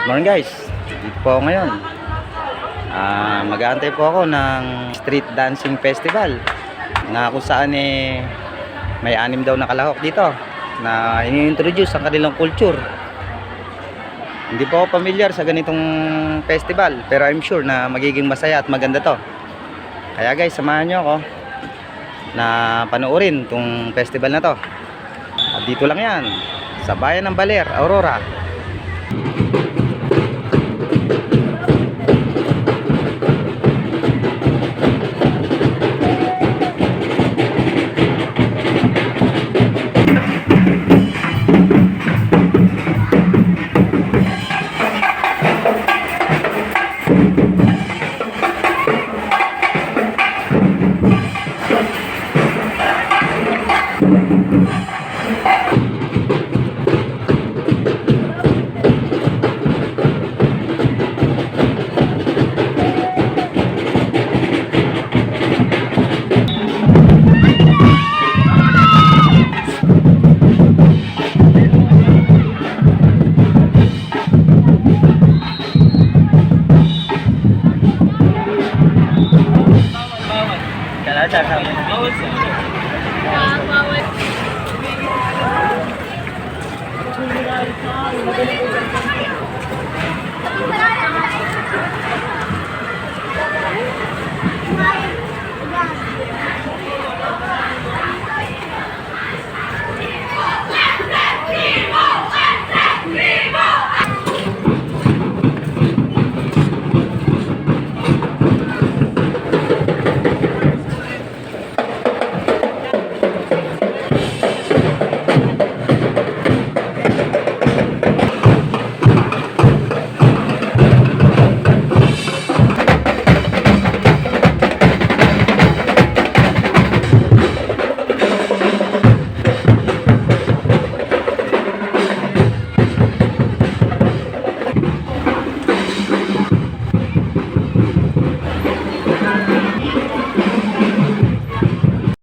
Morning guys, dito po ako ngayon. Mag-aantay po ako ng street dancing festival na kung saan may 6 daw na kalahok dito na ini-introduce ang kanilang culture. Hindi po ako familiar sa ganitong festival, pero I'm sure na magiging masaya at maganda to. Kaya guys, samahan nyo ako na panoorin tong festival na to. At dito lang yan, sa bayan ng Baler, Aurora.